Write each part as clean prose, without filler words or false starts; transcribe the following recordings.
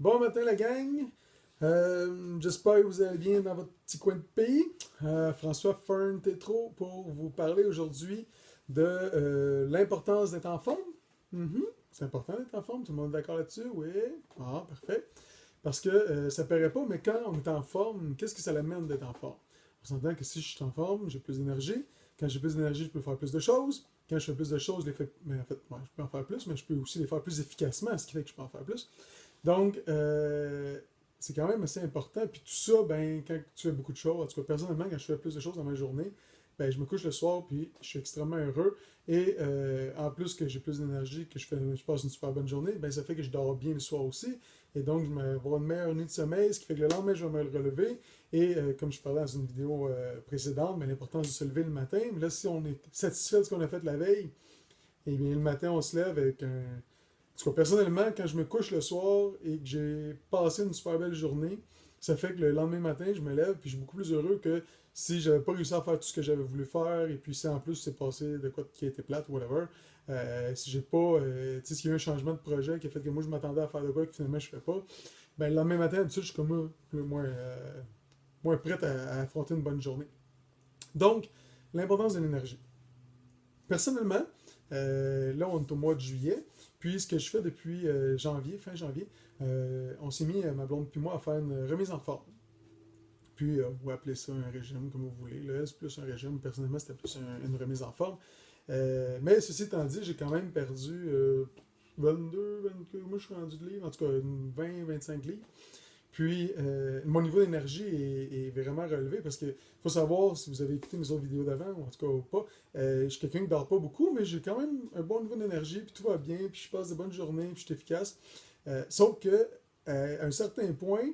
Bon matin la gang. J'espère que vous allez bien dans votre petit coin de pays. François Fern Tétrault pour vous parler aujourd'hui de l'importance d'être en forme. Mhm. C'est important d'être en forme, tout le monde est d'accord là-dessus? Oui. Ah, parfait. Parce que ça paraît pas, mais quand on est en forme, qu'est-ce que ça l'amène d'être en forme? On s'entend que si je suis en forme, j'ai plus d'énergie. Quand j'ai plus d'énergie, je peux faire plus de choses. Quand je fais plus de choses, je les fais. Mais en fait, ouais, je peux en faire plus, mais je peux aussi les faire plus efficacement, ce qui fait que je peux en faire plus. Donc, c'est quand même assez important. Puis tout ça, ben, quand tu fais beaucoup de choses, en tout cas, personnellement, quand je fais plus de choses dans ma journée, ben, je me couche le soir, puis je suis extrêmement heureux. Et en plus que j'ai plus d'énergie, que je passe une super bonne journée, ben, ça fait que je dors bien le soir aussi. Et donc, je vais avoir une meilleure nuit de sommeil, ce qui fait que le lendemain, je vais me relever. Et comme je parlais dans une vidéo précédente, ben, l'importance de se lever le matin. Mais là, si on est satisfait de ce qu'on a fait la veille, et bien le matin, on se lève avec un, en tout cas, personnellement, quand je me couche le soir et que j'ai passé une super belle journée, ça fait que le lendemain matin, je me lève puis je suis beaucoup plus heureux que si j'avais pas réussi à faire tout ce que j'avais voulu faire et puis si en plus c'est passé de quoi qui a été plate ou whatever. Si j'ai pas, tu sais, s'il y a eu un changement de projet qui a fait que moi je m'attendais à faire de quoi que finalement je fais pas, ben le lendemain matin, d'habitude, je suis comme moins prêt à affronter une bonne journée. Donc, l'importance de l'énergie. Personnellement, là, on est au mois de juillet. Puis, ce que je fais depuis fin janvier, on s'est mis, ma blonde puis moi, à faire une remise en forme. Puis, vous appelez ça un régime, comme vous voulez. Là, c'est plus un régime. Personnellement, c'était plus une remise en forme. Mais ceci étant dit, j'ai quand même perdu 22, moi je suis rendu de livres, en tout cas 20, 25 livres. Puis, mon niveau d'énergie est vraiment relevé parce qu'il faut savoir, si vous avez écouté mes autres vidéos d'avant, ou en tout cas ou pas, je suis quelqu'un qui ne dort pas beaucoup, mais j'ai quand même un bon niveau d'énergie, puis tout va bien, puis je passe de bonnes journées, puis je suis efficace. Sauf que, à un certain point,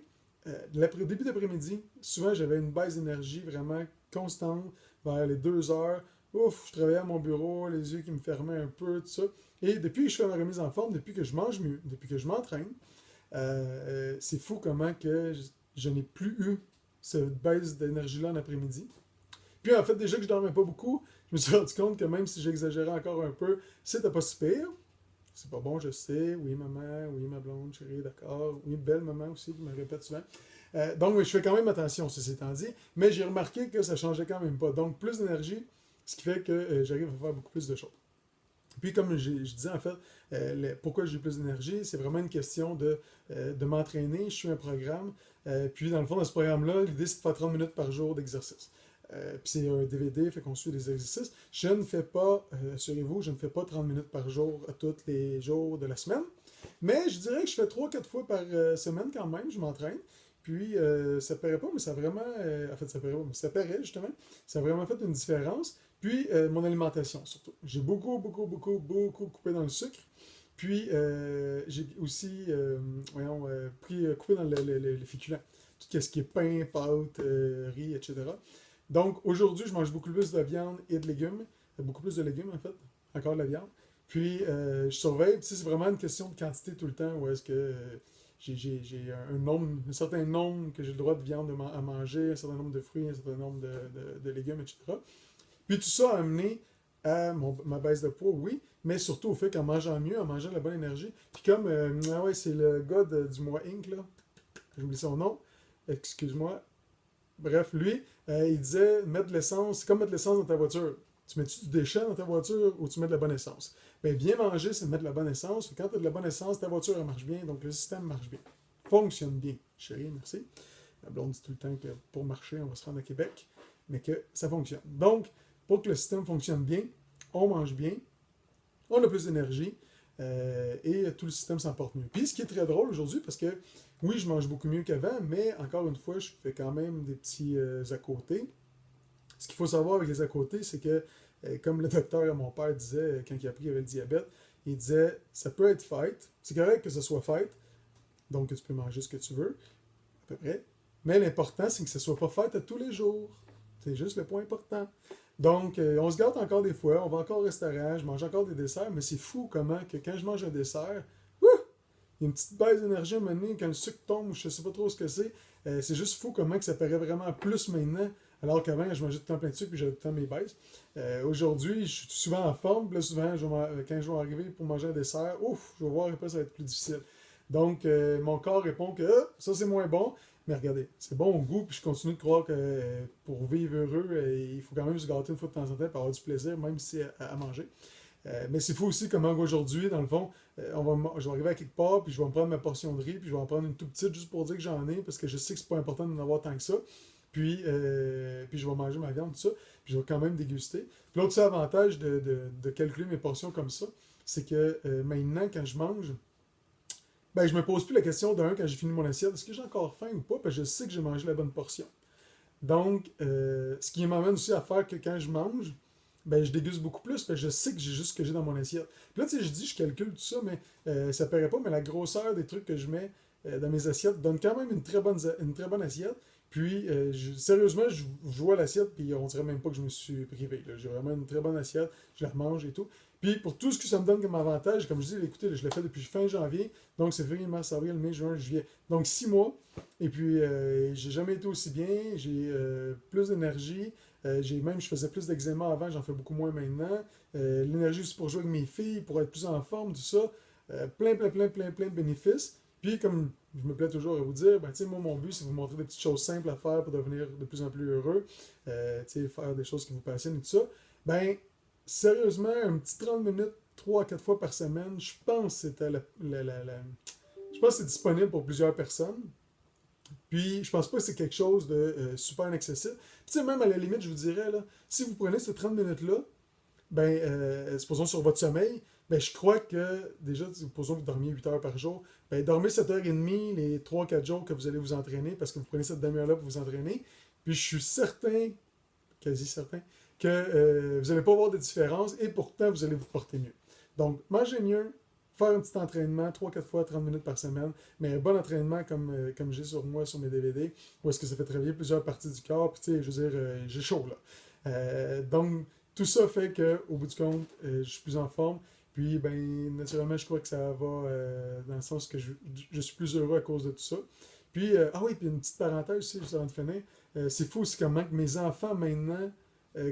début d'après-midi, souvent j'avais une baisse d'énergie vraiment constante vers les 2 heures. Ouf, je travaillais à mon bureau, les yeux qui me fermaient un peu, tout ça. Et depuis que je fais ma remise en forme, depuis que je mange mieux, depuis que je m'entraîne, c'est fou comment que je n'ai plus eu cette baisse d'énergie-là en après-midi. Puis en fait, déjà que je dormais pas beaucoup, je me suis rendu compte que même si j'exagérais encore un peu, c'était pas si pire. C'est pas bon, je sais. Oui, maman, oui, ma blonde, chérie, d'accord. Oui, belle maman aussi, qui me répète souvent. Donc, oui, je fais quand même attention, ceci étant dit. Mais j'ai remarqué que ça changeait quand même pas. Donc, plus d'énergie, ce qui fait que j'arrive à faire beaucoup plus de choses. Puis comme je disais en fait, pourquoi j'ai plus d'énergie, c'est vraiment une question de m'entraîner. Je suis un programme. Puis dans le fond, dans ce programme-là, l'idée c'est de faire 30 minutes par jour d'exercice. Puis c'est un DVD, fait qu'on suit des exercices. Je ne fais pas, assurez-vous, je ne fais pas 30 minutes par jour à tous les jours de la semaine. Mais je dirais que je fais 3 4 fois par semaine quand même, je m'entraîne. Puis ça paraît pas, mais ça a vraiment. En fait, ça paraît pas, mais ça paraît justement. Ça a vraiment fait une différence. Puis mon alimentation surtout. J'ai beaucoup coupé dans le sucre. Puis j'ai aussi coupé dans les féculents. Tout ce qui est pain, pâtes, riz, etc. Donc aujourd'hui, je mange beaucoup plus de viande et de légumes. Beaucoup plus de légumes en fait. Encore de la viande. Puis je surveille. Puis, c'est vraiment une question de quantité tout le temps. Où est-ce que j'ai un certain nombre que j'ai le droit de viande à manger, un certain nombre de fruits, un certain nombre de légumes, etc. Puis tout ça a amené à ma baisse de poids, oui, mais surtout au fait qu'en mangeant mieux, en mangeant de la bonne énergie. Puis comme, ah ouais, c'est le gars du mois Inc., là, j'oublie son nom, excuse-moi. Bref, lui, il disait mettre de l'essence, c'est comme mettre de l'essence dans ta voiture. Tu mets-tu du déchet dans ta voiture ou tu mets de la bonne essence? Bien manger, c'est mettre de la bonne essence. Quand tu as de la bonne essence, ta voiture elle marche bien, donc le système marche bien. Fonctionne bien. Chérie, merci. La blonde dit tout le temps que pour marcher, on va se rendre à Québec, mais que ça fonctionne. Donc, pour que le système fonctionne bien, on mange bien, on a plus d'énergie et tout le système s'en porte mieux. Puis ce qui est très drôle aujourd'hui, parce que oui, je mange beaucoup mieux qu'avant, mais encore une fois, je fais quand même des petits à côté. Ce qu'il faut savoir avec les à côté, c'est que, comme le docteur à mon père disait quand il a appris qu'il avait le diabète, il disait ça peut être fête, c'est correct que ce soit fête, donc que tu peux manger ce que tu veux, à peu près. Mais l'important, c'est que ce ne soit pas fait à tous les jours. C'est juste le point important. Donc, on se gâte encore des fois, on va encore au restaurant, je mange encore des desserts, mais c'est fou comment que quand je mange un dessert, il y a une petite baisse d'énergie à un moment donné, quand le sucre tombe, je ne sais pas trop ce que c'est. C'est juste fou comment que ça paraît vraiment plus maintenant, alors qu'avant, je mangeais tout le temps plein de sucre et j'avais tout le temps mes baisses. Aujourd'hui, je suis souvent en forme, puis là, souvent, quand je vais arriver pour manger un dessert, ouf, je vais voir après, ça va être plus difficile. Donc, mon corps répond que ah, ça c'est moins bon, mais regardez, c'est bon au goût, puis je continue de croire que pour vivre heureux, il faut quand même se gâter une fois de temps en temps pour avoir du plaisir, même si c'est à manger. Mais c'est fou aussi comment aujourd'hui, dans le fond, je vais arriver à quelque part, puis je vais me prendre ma portion de riz, puis je vais en prendre une toute petite juste pour dire que j'en ai, parce que je sais que c'est pas important d'en avoir tant que ça. Puis je vais manger ma viande, tout ça, puis je vais quand même déguster. Puis l'autre avantage de calculer mes portions comme ça, c'est que maintenant, quand je mange, ben, je me pose plus la question d'un, quand j'ai fini mon assiette, est-ce que j'ai encore faim ou pas, parce que je sais que j'ai mangé la bonne portion. Donc, ce qui m'amène aussi à faire que quand je mange, ben, je déguste beaucoup plus, parce que je sais que j'ai juste ce que j'ai dans mon assiette. Puis là, tu sais, je dis, je calcule tout ça, mais ça paraît pas, mais la grosseur des trucs que je mets dans mes assiettes donne quand même une très bonne assiette. Puis, sérieusement, je vois l'assiette, puis on dirait même pas que je me suis privé. J'ai vraiment une très bonne assiette, je la remange et tout. Puis, pour tout ce que ça me donne comme avantage, comme je dis, écoutez, je l'ai fait depuis fin janvier, donc c'est février, mars, avril, mai, juin, juillet. Donc, 6 mois. Et puis, j'ai jamais été aussi bien, j'ai plus d'énergie. Je faisais plus d'eczéma avant, j'en fais beaucoup moins maintenant. L'énergie aussi pour jouer avec mes filles, pour être plus en forme, tout ça. Plein de bénéfices. Puis, comme je me plais toujours à vous dire, ben, tu sais, moi, mon but, c'est de vous montrer des petites choses simples à faire pour devenir de plus en plus heureux. Tu sais, faire des choses qui vous passionnent et tout ça. Ben, sérieusement, un petit 30 minutes, 3 à 4 fois par semaine, je pense que je pense que c'est disponible pour plusieurs personnes. Puis, je pense pas que c'est quelque chose de super inaccessible. Puis, tu sais, même à la limite, je vous dirais, là, si vous prenez ces 30 minutes-là, ben, supposons sur votre sommeil, ben, je crois que, déjà, supposons que vous dormiez 8 heures par jour, ben, dormez 7h30 les 3 4 jours que vous allez vous entraîner, parce que vous prenez cette demi-heure-là pour vous entraîner. Puis, je suis certain, quasi certain, que vous n'allez pas voir de différence, et pourtant, vous allez vous porter mieux. Donc, mangez mieux, faire un petit entraînement, 3 4 fois, 30 minutes par semaine, mais un bon entraînement comme j'ai sur moi, sur mes DVD, où est-ce que ça fait travailler plusieurs parties du corps, puis tu sais, je veux dire, j'ai chaud là. Donc, tout ça fait qu'au bout du compte, je suis plus en forme, puis ben, naturellement, je crois que ça va dans le sens que je suis plus heureux à cause de tout ça. Puis, ah oui, puis une petite parenthèse aussi, juste avant de finir, c'est fou aussi comment que mes enfants maintenant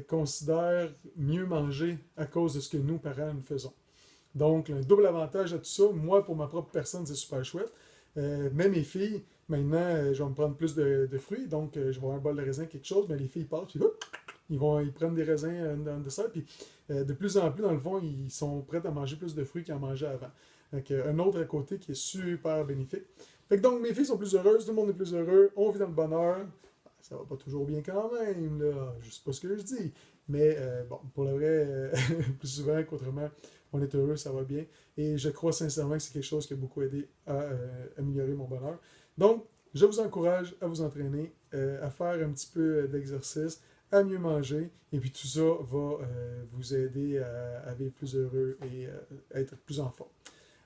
considèrent mieux manger à cause de ce que nous, parents, nous faisons. Donc, un double avantage à tout ça. Moi, pour ma propre personne, c'est super chouette. Mais mes filles, maintenant, je vais me prendre plus de fruits. Donc, je vais avoir un bol de raisin, quelque chose. Mais les filles partent, puis hop, ils prennent des raisins dans le dessert. Puis, de plus en plus, dans le fond, ils sont prêts à manger plus de fruits qu'ils en mangeaient avant. Donc, un autre à côté qui est super bénéfique. Fait que donc, mes filles sont plus heureuses, tout le monde est plus heureux, on vit dans le bonheur. Ça va pas toujours bien quand même, là. Je sais pas ce que je dis. Mais bon, pour le vrai, plus souvent qu'autrement, on est heureux, ça va bien. Et je crois sincèrement que c'est quelque chose qui a beaucoup aidé à améliorer mon bonheur. Donc, je vous encourage à vous entraîner, à faire un petit peu d'exercice, à mieux manger. Et puis tout ça va vous aider à vivre plus heureux et à être plus en forme.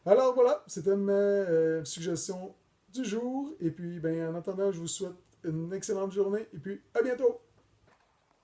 Alors voilà, c'était ma suggestion du jour. Et puis, ben, en attendant, je vous souhaite une excellente journée. Et puis, à bientôt!